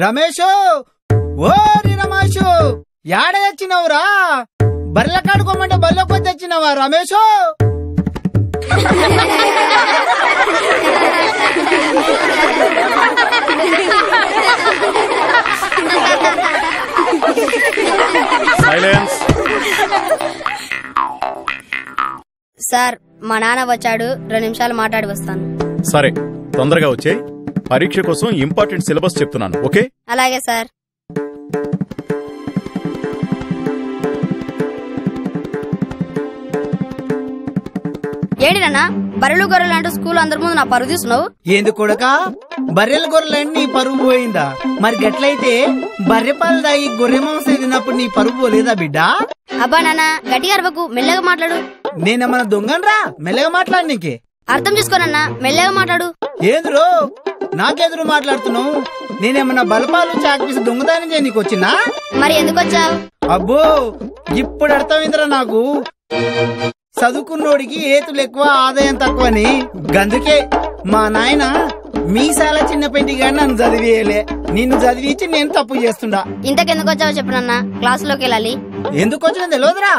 రమేషు, ఓరి రమేషు, యాడ తెచ్చినవురా? బర్రెల కాడుకోమంటే బర్రెలకు తెచ్చినవా రమేషు? సైలెన్స్. సార్, మా నాన్న వచ్చాడు, 2 నిమిషాలు మాట్లాడి వస్తాను. సరే, తొందరగా వచ్చేయ్. పరీక్ష కోసం ఇంపార్టెంట్ సిలబస్ చెప్తున్నాను. ఓకే? అలాగే సార్. ఏంటి నాన్న బర్రెలు గొర్రెలు అంటూ స్కూల్ అందరి ముందు నా పరువు తీస్తున్నావు? ఎందుకు కొడక, బర్రెల గొర్రెలన్నీ నీ పరువు పోయిందా? మరి గట్లయితే బర్రె పాలు దాగి గొర్రె మాంసం తిన్నప్పుడు నీ పరువు పోలేదా బిడ్డ? అబ్బా నాన్న, గట్టిగా అరవకు, మెల్లగా మాట్లాడు. నేనేమన్నా దొంగనరా మెల్లగా మాట్లాడు? నీకే అర్థం చేసుకోనన్నా, మెల్లగా మాట్లాడు. ఏంద్రో నాకెదురు మాట్లాడుతున్నావు? నేనేమన్నా బలపాలు చాకపీసి దొంగదానం చేయనీకి వచ్చినా? మరి ఎందుకు వచ్చావు? అబ్బో, ఇప్పుడు అర్థమైందిరా నాకు. చదువుకున్నోడికి ఏతులు ఎక్కువ ఆదాయం తక్కువని. గందుకే మా నాయన మీసాల చిన్న పెంటిగా నన్ను చదివేయలే. నిన్ను చదివించి నేను తప్పు చేస్తుండా. ఇంతకెందుకు వచ్చావో చెప్పనన్నా, క్లాసులోకి వెళ్ళాలి. ఎందుకు వచ్చినా తెలియదురా?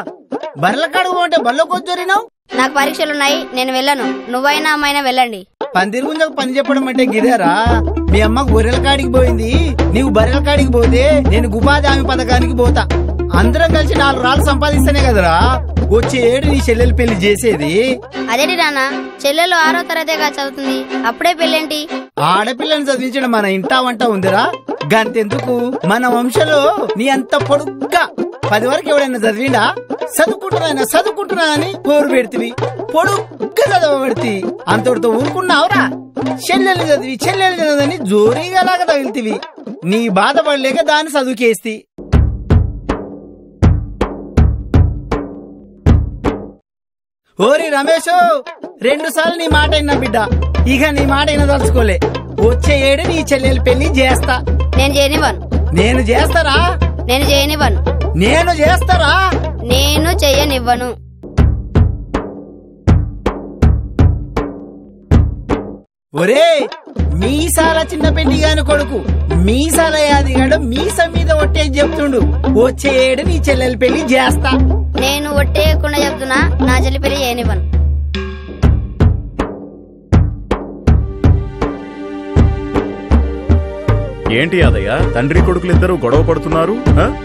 బర్రెల కాడుకు అంటే బర్రెలకు వచ్చారినావు. నాకు పరీక్షలున్నాయి, నేను వెళ్ళను. నువ్వైనా అమ్మాయినా వెళ్ళండి. పందిరి గుంజకు పని చెప్పడం అంటే గిదేరా? మీ అమ్మ గొర్రెల కాడికి పోయింది, నీవు బర్రెల కాడికి పోతే నేను ఉపాధి హామీ పథకానికి పోతా. అందరం కలిసి 4 రాళ్ళు సంపాదిస్తేనే కదరా వచ్చే ఏడు నీ చెల్లెలు పెళ్లి చేసేది. అదేంటి నాన్న, చెల్లెలు 6వ తరగతిగా చదువుతుంది, అప్పుడే పెళ్ళేంటి? ఆడపిల్లని చదివించడం మన ఇంటా వంట ఉందిరా. గంతెందుకు, మన వంశంలో నీ అంత పొడుగ్గా 10 వరకు ఎవడైనా చదివిండా? చదువుకుంటున్నా అని కోరు పెడితివి, పొడుగ్గా చదవబెడితి. అంతటితో ఊరుకున్నావురా? చెల్లెలు చదవదని జోరీగా లాగా తగిలితివి. నీ బాధపడలేక దాన్ని చదువుకేస్తి. ఓరి రమేషు, 2 సార్లు నీ మాట అయినా బిడ్డ, ఇక నీ మాట అయినా తలుచుకోలే. వచ్చే ఏడు నీ చెల్లెలు పెళ్లి చేస్తా. నేను చేయనివ్వను. నేను చేస్తారా? నేను చేయనివ్వను. నేను చేస్తారా? నేను చెయ్యనివ్వను. ఒరే మీసాల చిన్న పెండిగాని కొడుకు, మీసాల యాదిగాడు మీస మీద ఒట్టే చెప్తుండు. వచ్చే ఏడు నీ చెల్లెలు పెళ్లి చేస్తా. నేను ఒట్టేయకుండా చెప్తున్నా, నా చెల్లి పెళ్లి చేయనివ్వను. ఏంటి యాదయ్య, తండ్రి కొడుకులిద్దరూ గొడవ పడుతున్నారు?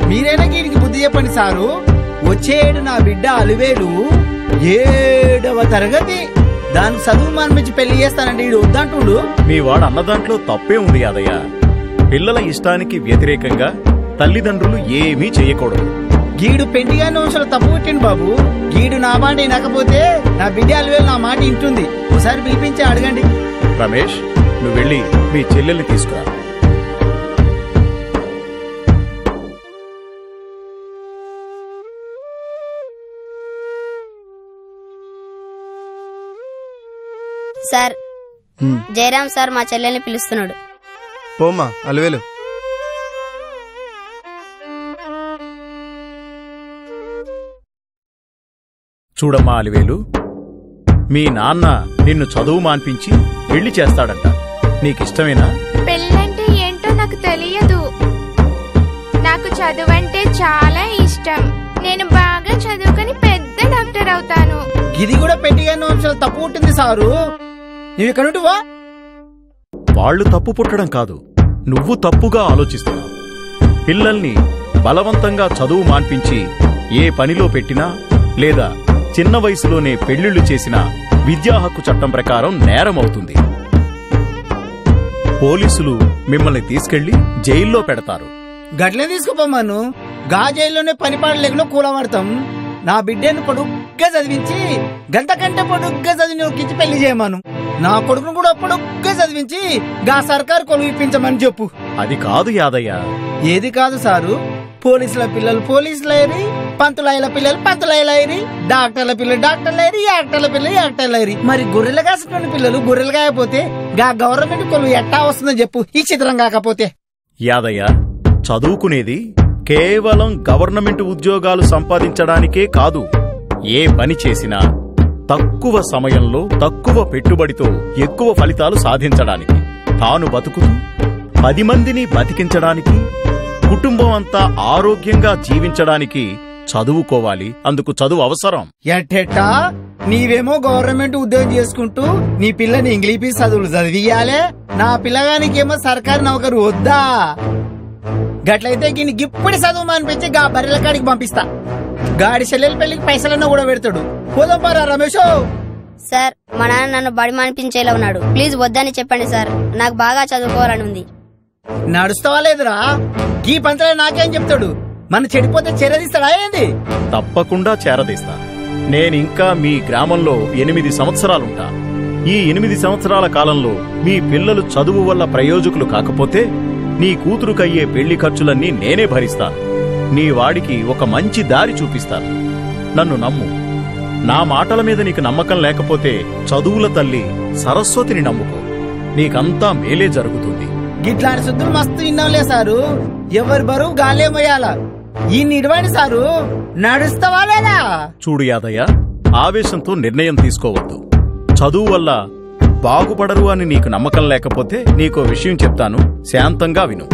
మీరైనా వీడికి బుద్ధి చెప్పండి సారు. వచ్చే ఏడు నా బిడ్డ అలివేలు 7వ తరగతి, దానికి చదువు మానిపించి పెళ్లి చేస్తానండి వీడు వద్దంటుడు. మీ వాడు అన్న దాంట్లో తప్పే ఉంది యాదయ్య. పిల్లల ఇష్టానికి వ్యతిరేకంగా తల్లిదండ్రులు ఏమీ చేయకూడదు. గీడు పెండిగాని వంశంలో తప్పు పుట్టిండు బాబు. గీడు నా మాట వినకపోతే నా బిడ్డ అలివేలు నా మాట ఇంటుంది. ఒకసారి పిలిపించి అడగండి. రమేష్, నువ్వు వెళ్ళి మీ చెల్లెల్ని తీసుకురా. సార్, జయరాం సార్ మా చెల్లెల్ని పిలుస్తున్నాడు. పోమ్మా అలివేలు. చూడమ్మా అలివేలు, మీ నాన్న నిన్ను చదువు మాన్పించి పెళ్లి చేస్తాడంట. నీకిష్టమేనా? పెళ్ళంటే ఏంటో నాకు తెలియదు. నాకు చదువంటే చాలా ఇష్టం. నేను బాగా చదువుకొని పెద్ద డాక్టర్ అవుతాను. ఇది కూడా పెండిగాని వంశంలో తప్పు పుట్టింది సారు. నువ్వు ఇక్కడ ఉంటువా? వాళ్లు తప్పు పుట్టడం కాదు, నువ్వు తప్పుగా ఆలోచిస్తున్నావు. పిల్లల్ని బలవంతంగా చదువు మాన్పించి ఏ పనిలో పెట్టినా లేదా చిన్న వయసులోనే పెళ్లిళ్లు చేసినా విద్యా హక్కు చట్టం ప్రకారం నేరమవుతుంది. పోలీసులు మిమ్మల్ని తీసుకెళ్లి జైల్లో పెడతారు. గట్లే తీసుకుపోమాను. గా జైల్లోనే పనిపాడు లేకుండా కూలబడతాం. నా బిడ్డను పొడుగ్గా చదివించి గంట కంటే పొడుగ్గా చదివించి పెళ్లి చేయమాను. నా కొడుకును కూడా పొడుగ్గా చదివించి గా సర్కారు కొలువు ఇప్పించమని చెప్పు. అది కాదు యాదయ్య. ఏది కాదు సారు? పోలీసుల పిల్లలు పోలీసులైరి, పంతులాయిల పిల్లలు పంతులాయిలైరి, డాక్టర్ల పిల్లలు డాక్టర్లైరి, యాక్టర్ల పిల్లలు యాక్టర్లైరి. మరి గొర్రెలు కాసిన పిల్లలు గొర్రెలు కాకపోతే గా గవర్నమెంట్ కొలువు ఎట్టా వస్తుందని చెప్పు, ఈ చిత్రం కాకపోతే. యాదయ్య, చదువుకునేది కేవలం గవర్నమెంట్ ఉద్యోగాలు సంపాదించడానికే కాదు. ఏ పని చేసినా తక్కువ సమయంలో తక్కువ పెట్టుబడితో ఎక్కువ ఫలితాలు సాధించడానికి. తాను బతుకుతూ 10 మందిని బతికించడానికి, కుటుంబం అంతా ఆరోగ్యంగా జీవించడానికి చదువుకోవాలి. అందుకు చదువు అవసరం. ఎట్టెట్టా నీవేమో గవర్నమెంట్ ఉద్యోగం చేసుకుంటూ నీ పిల్లని ఇంగ్లీష్ చదువులు చదివియాలే, నా పిల్లగానికేమో సర్కారు నౌకరు వద్దా? గట్లయితే గిన్ని ఇప్పుడే చదువు అనిపించి గా బర్రెల కాడికి పంపిస్తా. గాడి చెల్లెల పెళ్లికి పైసలన్నా కూడా పెడతాడు. పోదాం పారా రమేష్. సార్ మా నాన్న నన్ను బడి మానిపించేలా ఉన్నాడు. ప్లీజ్ వద్దని చెప్పండి సార్, నాకు బాగా చదువుకోవాలని ఉంది. నడుస్తావా లేదురా? ఈ పంతలో నాకేం చెప్తాడు? మన చెడిపోతే చెరదీస్తాడా ఏంది? తప్పకుండా చేరదీస్తా. నేనింకా మీ గ్రామంలో 8 సంవత్సరాలుంటా. ఈ 8 సంవత్సరాల కాలంలో మీ పిల్లలు చదువు వల్ల ప్రయోజకులు కాకపోతే నీ కూతురుకయ్యే పెళ్లి ఖర్చులన్నీ నేనే భరిస్తాను. నీ వాడికి ఒక మంచి దారి చూపిస్తాను. నన్ను నమ్ము. నా మాటల మీద నీకు నమ్మకం లేకపోతే చదువుల తల్లి సరస్వతిని నమ్ముకో. నీకంతా మేలే జరుగుతుంది. గిట్లాంటి శుద్ధులు మస్తు విన్నాంలే సారు. ఎవరి బరువు గాలేమయ్యాల. ఈ నిడవండి సారు, నడుస్తావా లేదా? చూడు యాదయ్య, ఆవేశంతో నిర్ణయం తీసుకోవద్దు. చదువు వల్ల బాగుపడరు అని నీకు నమ్మకం లేకపోతే నీకో విషయం చెప్తాను, శాంతంగా విను.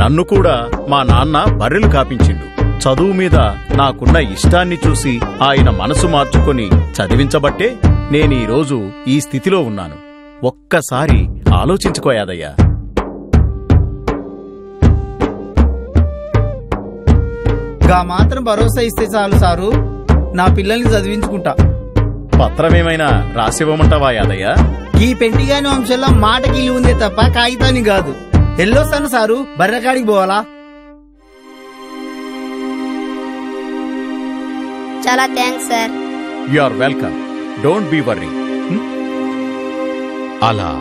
నన్ను కూడా మా నాన్న బర్రెలు కాపించిండు. చదువు మీద నాకున్న ఇష్టాన్ని చూసి ఆయన మనసు మార్చుకొని చదివించబట్టే నేనీరోజు ఈ స్థితిలో ఉన్నాను. ఒక్కసారి ఆలోచించుకోయాదయ్యా. గా మాత్రం భరోసా ఇస్తే చాలు సారు, నా పిల్లల్ని చదివించుకుంటా. పత్రమేమైనా రాసివ్వమంటావా యాదయ్య? ఈ పెంటిగాని వంశంలో మాటకి ఇల్లు ఉందే తప్ప కాగితాన్ని కాదు. ఎల్లోస్తాను సారు, బర్రెకాడికి పోవాలా? చాలా thanks sir. You are welcome. Don't be worry. అలా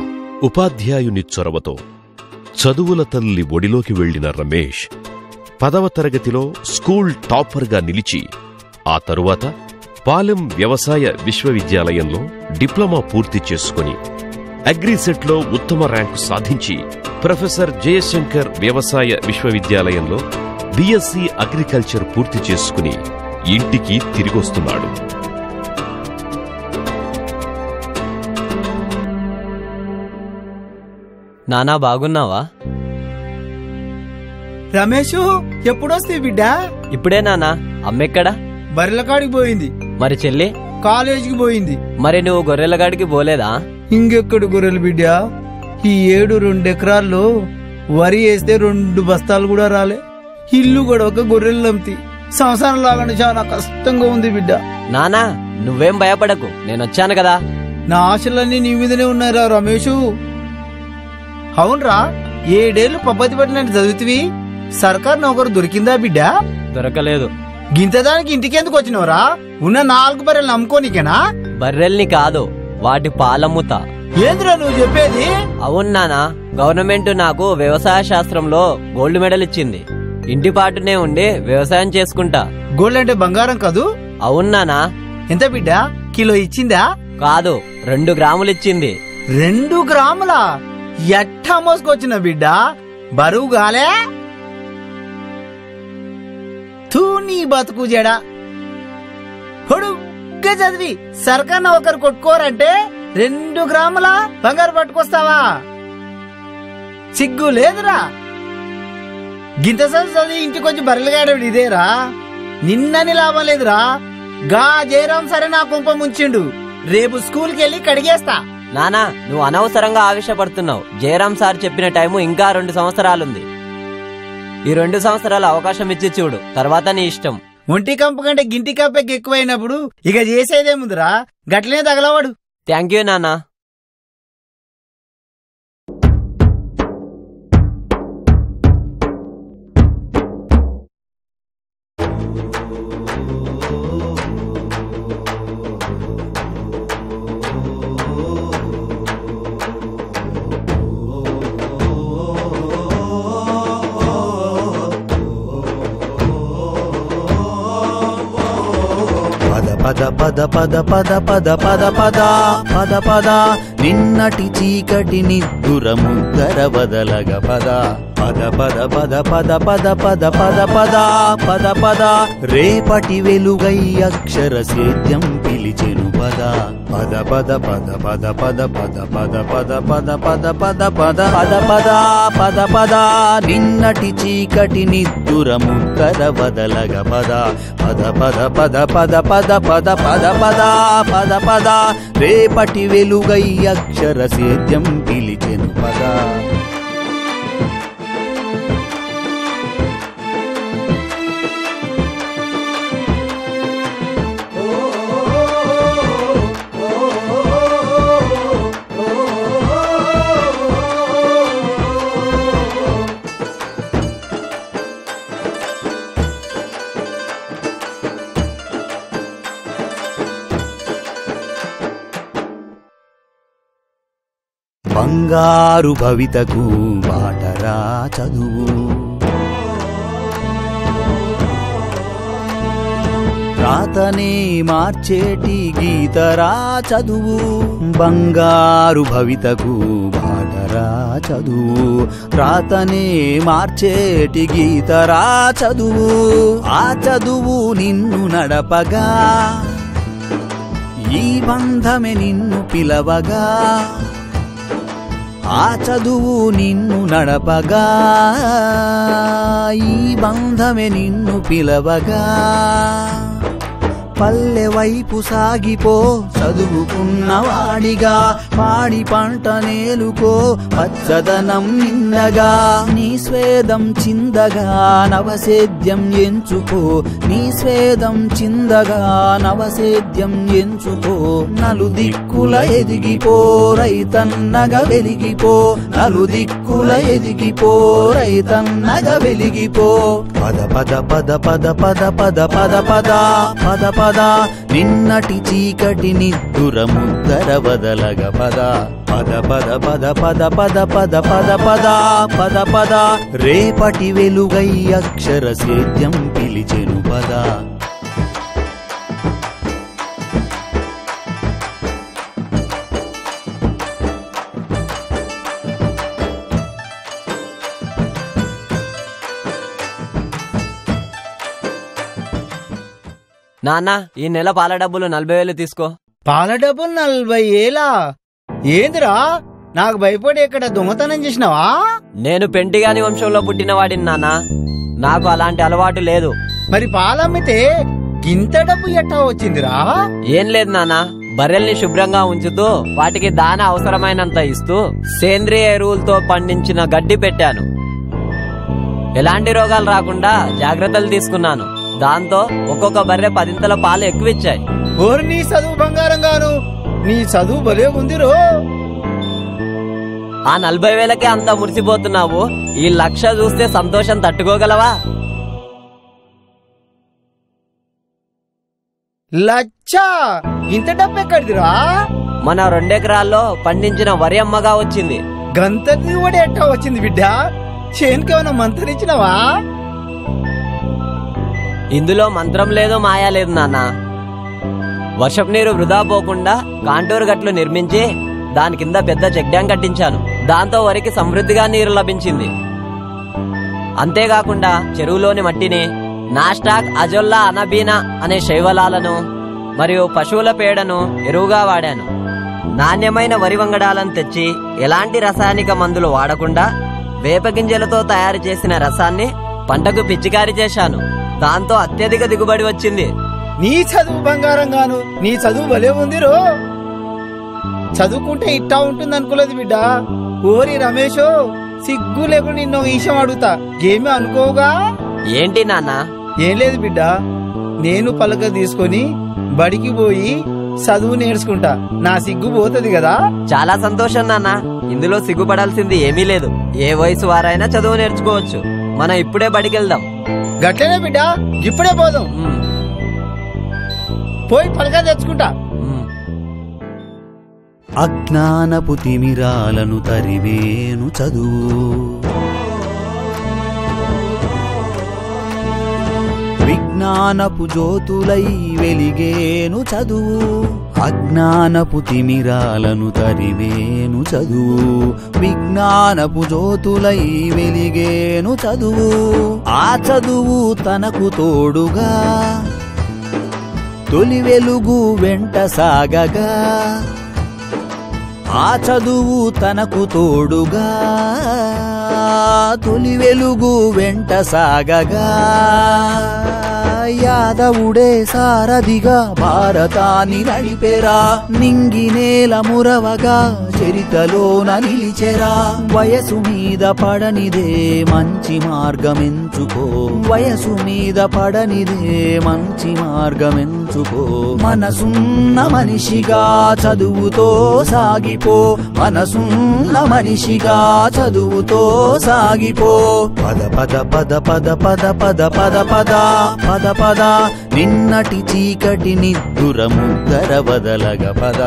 ఉపాధ్యాయుని చొరవతో చదువుల తల్లి ఒడిలోకి వెళ్లిన రమేష్ 10వ తరగతిలో స్కూల్ టాపర్గా నిలిచి ఆ తరువాత పాలెం వ్యవసాయ విశ్వవిద్యాలయంలో డిప్లొమా పూర్తి చేసుకుని అగ్రిసెట్లో ఉత్తమ ర్యాంకు సాధించి ప్రొఫెసర్ జయశంకర్ వ్యవసాయ విశ్వవిద్యాలయంలో బిఎస్సి అగ్రికల్చర్ పూర్తి చేసుకుని ఇంటికి తిరిగొస్తున్నాడు. నానా బాగున్నావా? రమేషు ఎప్పుడొస్తే బిడ్డ? ఇప్పుడే నానా. అమ్మెక్కడా? బర్రెలకాడికి పోయింది. మరి చెల్లి? కాలేజీకి పోయింది. మరి నువ్వు గొర్రెలగాడికి పోలేదా? ఇంకెక్కడు గొర్రెలు బిడ్డ. ఈ 2 ఎకరాల్లో వరి వేస్తే 2 బస్తాలు కూడా రాలే. ఇల్లు కూడా ఒక గొర్రెలు నమ్మి సంసారం లాగానే చాలా కష్టంగా ఉంది బిడ్డ. నానా నువ్వేం భయపడకు, నేనొచ్చాను కదా. నా ఆశలన్నీ నీ మీదనే ఉన్నాయిరా రమేషు. అవునరా, 7 ఏళ్లు పబ్బతి పట్టినట్టు చదువుతివి, సర్కార్ నౌకరు దొరికిందా బిడ్డ? దొరకలేదు. గింతదానికి ఇంటికెందుకు వచ్చినవరా? ఉన్న 4 బర్రెలు నమ్ముకోనికేనా? బర్రెల్ని కాదు, వాటి పాలమ్ముతా. ఏంద్రా నువ్వు చెప్పేది? అవును నానా, గవర్నమెంట్ నాకు వ్యవసాయ శాస్త్రంలో గోల్డ్ మెడల్ ఇచ్చింది. ఇంటి పాటునే ఉండి వ్యవసాయం చేసుకుంటా. గోల్డ్ అంటే బంగారం కాదు? అవును నానా. ఎంత బిడ్డ? కిలో ఇచ్చిందా? కాదు, 2 గ్రాములు ఇచ్చింది. 2 గ్రాములా? ఎట్టా మోసుకొచ్చిన బిడ్డ? బరువు గాలే? తూ నీ బతుకు జడ. పొడుగ్గా చదివి సర్కార్ నౌకరు కొట్టుకోరంటే 2 గ్రాముల బంగారు పట్టుకొస్తావా? సిగ్గు లేదురా? గింత చదివి ఇంటికొచ్చి బర్రెలుగాడ ఇదేరా? నిన్నని లాభం లేదురా. గా జయరాం సరే నా కుంప ముంచిండు. రేపు స్కూల్కి వెళ్ళి కడిగేస్తా. నానా నువ్వు అనవసరంగా ఆవేశపడుతున్నావు. జయరాం సార్ చెప్పిన టైము ఇంకా 2 సంవత్సరాలుంది. ఈ 2 సంవత్సరాలు అవకాశం ఇచ్చి చూడు, తర్వాత నీ ఇష్టం. ఒంటి కంపు కంటే గింటి కంపెకి ఎక్కువైనప్పుడు ఇక చేసేదేముందిరా? గట్లనే తగలవాడు. థ్యాంక్ యూ నానా. పద పద పద పద పద పద పద పద పద నిన్నటి చీకటి నిద్దుర ముద్దర బదలగ పద పద పద పద పద పద పద పద పద పద పద రేపటి వెలుగై అక్షర సేద్యం పిలిచెను పద పద పద పద పద పద పద పద పద పద పద పద పద పద పద పద పద నిన్నటి చీకటి నిద్దుర ముక్కర వదలగ పద పద పద పద పద పద పద పద పద పద పద రేపటి వెలుగై అక్షర సేద్యం పిలిచెను పద. బంగారు భవితకు బాటరా చదువు రాతనే మార్చేటి గీతరా చదువు బంగారు భవితకు బాటరా చదువు రాతనే మార్చేటి గీతరా చదువు ఆ చదువు నిన్ను నడపగా ఈ బంధమే నిన్ను పిలవగా ఆ చదువు నిన్ను నడపగా ఈ బంధమే నిన్ను పిలవగా పల్లె వైపు సాగిపో చదువుకున్నవాడిగా పాడి పంట నేలుకో పచ్చదనం నిండగా నీ స్వేదం చిందగా నవసేద్యం ఎంచుకో నీ స్వేదం చిందగా నవసేద్యం ఎంచుకో నలుదిక్కుల ఎదిగిపో రైతన్నగా వెలిగిపో నలుదిక్కుల ఎదిగిపో రైతన్నగా వెలిగిపో పద పద పద పద పద పద పద పద పద పద నిన్నటి చీకటి నిద్దుర ముద్దర వదలగ పద పద పద పద పద పద పద పద పద పద పద రేపటి వెలుగై అక్షర సేద్యం పిలిచెను పద. నాన్న ఈ నెల పాల డబ్బులు 40,000 తీసుకో. పాల డబ్బులు 40,000? ఏందిరా నాకు భయపడి ఇక్కడ దొంగతనం చేసినావా? నేను పెంటిగాని వంశంలో పుట్టినవాడిని నాన్న, నాకు అలాంటి అలవాటు లేదు. మరి పాలమ్మితే గింత డబ్బు ఎట్టా వచ్చిందిరా? ఏం లేదు నాన్న, బర్రెల్ని శుభ్రంగా ఉంచుతూ వాటికి దాన అవసరమైనంత ఇస్తూ సేంద్రియ ఎరువులతో పండించిన గడ్డి పెట్టాను. ఎలాంటి రోగాలు రాకుండా జాగ్రత్తలు తీసుకున్నాను. దాంతో ఒక్కొక్క బర్రె 10 పాలు ఎక్కువిచ్చాయి. ఓరి నీ చదువు బంగారం గాను, నీ చదువు భలే ఉందిరో. ఆ 40,000కే అంత మురిసిపోతున్నావు, ఈ 1,00,000 చూస్తే సంతోషం తట్టుకోగలవా? 1,00,000? ఇంత డబ్బు ఎక్కడిదిరా? మన 2 ఎకరాల్లో పండించిన వరి అమ్మగా వచ్చింది. గంత దిగుబడి ఎట్టా వచ్చింది బిడ్డ? చేనుకేమన్నా మంత్రించినవా? ఇందులో మంత్రం లేదు, మాయా లేదు నాన్న. వర్షపు నీరు వృధా పోకుండా కాంటూరు గట్లు నిర్మించి దాని కింద పెద్ద చెక్ డ్యాం కట్టించాను. దాంతో వరికి సమృద్ధిగా నీరు లభించింది. అంతేకాకుండా చెరువులోని మట్టిని నాస్టాక్, అజొల్లా, అనబీనా అనే శైవలాలను మరియు పశువుల పేడను ఎరువుగా వాడాను. నాణ్యమైన వరి వంగడాలను తెచ్చి ఎలాంటి రసాయనిక మందులు వాడకుండా వేపగింజలతో తయారు చేసిన రసాన్ని పంటకు పిచికారీ చేశాను. దాంతో అత్యధిక దిగుబడి వచ్చింది. నీ చదువు బంగారం గాను, నీ చదువు భలే ఉందిరో. చదువుకుంటే ఇట్టా ఉంటుంది అనుకోలేదు బిడ్డ. ఓరి రమేషో, సిగ్గు లేకుండా నిన్న ఈషం అడుగుతా, ఏమీ అనుకోవుగా? ఏంటి నాన్న? ఏం లేదు బిడ్డ, నేను పలక తీసుకొని బడికి పోయి చదువు నేర్చుకుంటా, నా సిగ్గు పోతుంది కదా. చాలా సంతోషం నాన్న, ఇందులో సిగ్గుపడాల్సింది ఏమీ లేదు. ఏ వయసు వారైనా చదువు నేర్చుకోవచ్చు. మనం ఇప్పుడే బడికెళ్దాం. గట్లనే బిడ్డ, ఇప్పుడే పోదాం. పోయి పలక తెచ్చుకుంటా. అజ్ఞానపు తిమిరాలను తరివేను చదువు, విజ్ఞానపు జ్యోతులై వెలిగేను చదువు, అజ్ఞానపు తిమిరాలను తరివేను చదువు. విజ్ఞానపు జ్యోతులై వెలిగేను చదువు, ఆ చదువు తనకు తోడుగా తొలి వెలుగు వెంట సాగగా. ఆ చదువు తనకు తోడుగా తొలి వెలుగు వెంట సాగగా. యాదవుడే సారథిగా భారతాన్ని నడిపెరా, నింగి నేల మురవగా చరితలోన నిలిచెరా. వయసు మీద పడనిదే మంచి మార్గమెంచుకో, వయసు మీద పడనిదే మంచి మార్గమెంచుకో. మనసున్న మనిషిగా చదువుతో సాగిపో, మనసున్న మనిషిగా చదువుతో సాగిపో. పద పద పద పద పద పద పద పద పద పద, నిన్నటి చీకటి నిద్దుర ముద్దర వదలగ పద.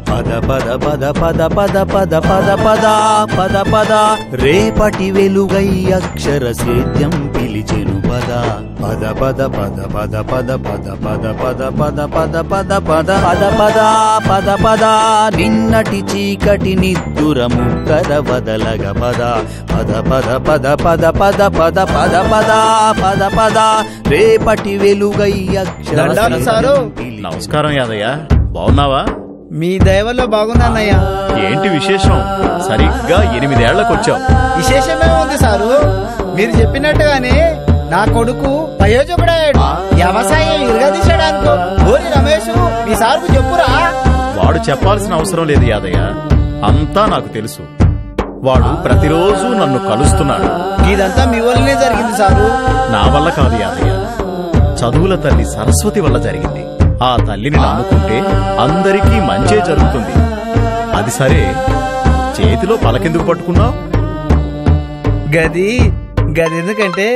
పద పద పద పద పద పద పద పద పద పద, రేపటి వెలుగై అక్షర సేద్యం పిలిచెను పద. పద పద పద పద పద పద పద పద పద పద పద పద పద పద పద పద, నిన్నటి చీకటి నిద్దుర ముద్దర వదలగ పద. పద పద పద పద పద పద పద పద పద పద, రేపటి వెలుగై అక్షర సారు. నమస్కారం యాదయ్య, బాగున్నావా? మీ దయవల్ల బాగున్నానయ్యా. ఏంటి విశేషం? సరిగ్గా 8 ఏళ్లకొచ్చావు. విశేషమే ఉంది సారు, మీరు చెప్పినట్టుగానే నా కొడుకు ప్రయోజకుడయ్యాడు, వ్యవసాయం ఇరగదీశాడనుకో. ఓరి రమేష్, మీ సార్కు చెప్పురా. వాడు చెప్పాల్సిన అవసరం లేదు యాదయ్య, అంతా నాకు తెలుసు. వాడు ప్రతిరోజు నన్ను కలుస్తున్నాడు. ఇదంతా మీ వల్లనే జరిగింది సారు. నా వల్ల కాదు యాదయ్య, చదువుల తల్లి సరస్వతి వల్ల జరిగింది. ఆ తల్లిని నమ్ముకుంటే అందరికీ మంచే జరుగుతుంది. అది సరే, చేతిలో పలకెందుకు పట్టుకున్నావు? గది ఎందుకంటే,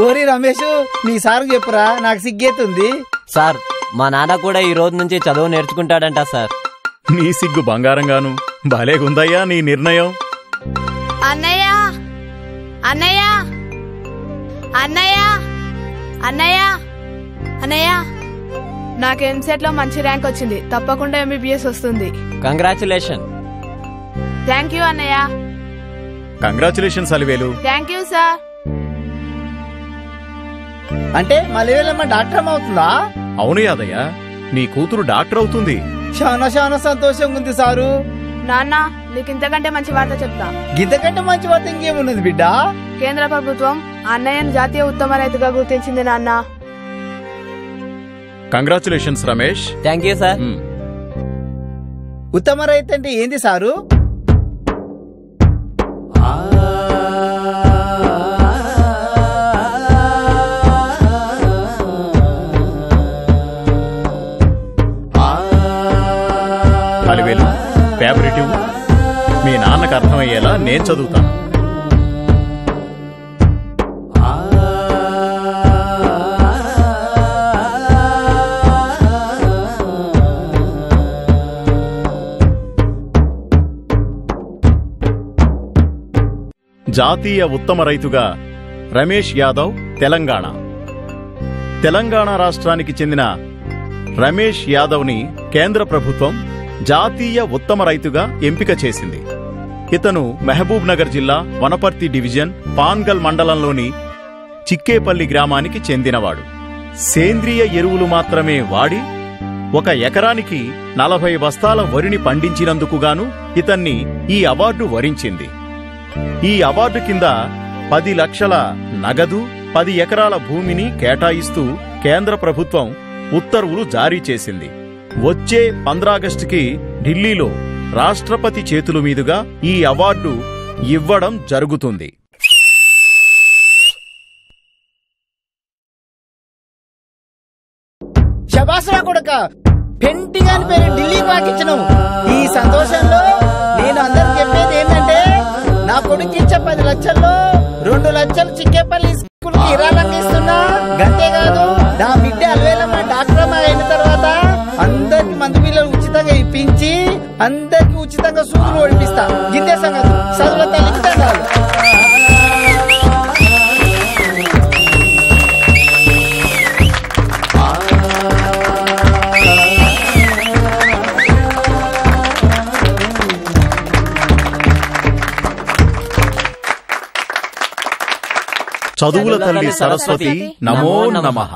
ఓరి రమేష్, మీ సార్ చెప్పురా, నాకు సిగ్గేతుంది. సార్, మా నాన్న కూడా ఈ రోజు నుంచి చదువు నేర్చుకుంటాడంట సార్. నీ సిగ్గు బంగారంగాను. భలేగుందయ్యా నీ నిర్ణయం. అన్నయ్య అన్నయ్య అన్నయ్య అన్నయ్య అన్నయ్య, నాకు ఎంసెట్ లో మంచి ర్యాంక్ వచ్చింది. తప్పకుండా ఎంబీబీఎస్ వస్తుంది. కంగ్రాచులేషన్. థ్యాంక్ యూ అన్నయ్య. Congratulations Alivelu. Thank you sir. అంటే మళ్ళీ డాక్టర్ అవుతుందా? అవును యాదయ్య, నీ కూతురు డాక్టర్ అవుతుంది. చాలా సంతోషంగా ఉంది సారు. నాన్న, నీకు ఇంతకంటే మంచి వార్త చెప్తా. ఇంతకంటే మంచి వార్త ఇంకేమున్నది బిడ్డ? కేంద్ర ప్రభుత్వం అన్నయ్యను జాతీయ ఉత్తమ రైతుగా గుర్తించింది నాన్న. Congratulations Ramesh. Thank you sir. ఉత్తమ రైతు అంటే ఏంది సారు? అలివేలు, పేపర్ ఇవ్వు. మీ నాన్నకు అర్థమయ్యేలా నేను చదువుతాను. జాతీయ ఉత్తమ రైతుగా రమేష్ యాదవ్, తెలంగాణ. తెలంగాణ రాష్ట్రానికి చెందిన రమేష్ యాదవ్ని కేంద్ర ప్రభుత్వం జాతీయ ఉత్తమ రైతుగా ఎంపిక చేసింది. ఇతను మహబూబ్ నగర్ జిల్లా వనపర్తి డివిజన్ పాన్గల్ మండలంలోని చిక్కేపల్లి గ్రామానికి చెందినవాడు. సేంద్రియ ఎరువులు మాత్రమే వాడి 1 ఎకరానికి 40 బస్తాల వరిని పండించినందుకుగాను ఇతన్ని ఈ అవార్డు వరించింది. ఈ అవార్డు కింద 10 లక్షల నగదు, 10 ఎకరాల భూమిని కేటాయిస్తూ కేంద్ర ప్రభుత్వం ఉత్తర్వులు జారీ చేసింది. వచ్చే 15 ఆగస్టుకి ఢిల్లీలో రాష్ట్రపతి చేతుల మీదుగా ఈ అవార్డు ఇవ్వడం జరుగుతుంది. శబాస్రా కొడుక, పెంటిగాని పేరు ఢిల్లీ పాకించను. ఈ సంతోషంలో నేను అందరికి చెప్పేది ఏంటంటే, నా కొడుకు ఇచ్చే 10 లక్షల్లో 2 లక్షలు చిక్కేపల్లి స్కూల్ కి ఇరాలంగా ఇస్తున్నా. అంతేకాదు, నా బిడ్డ అలవేలమ్మ డాక్టర్ అమ్మ అయిన తర్వాత అందరికి మందు పిల్లలు ఉచితంగా ఇప్పించి అందరికి ఉచితంగా సూదులు ఓడిపిస్తా. గిందే సంగతి. చదువుల తల్లికి దండాలు. చదువుల తల్లి సరస్వతి నమో నమః.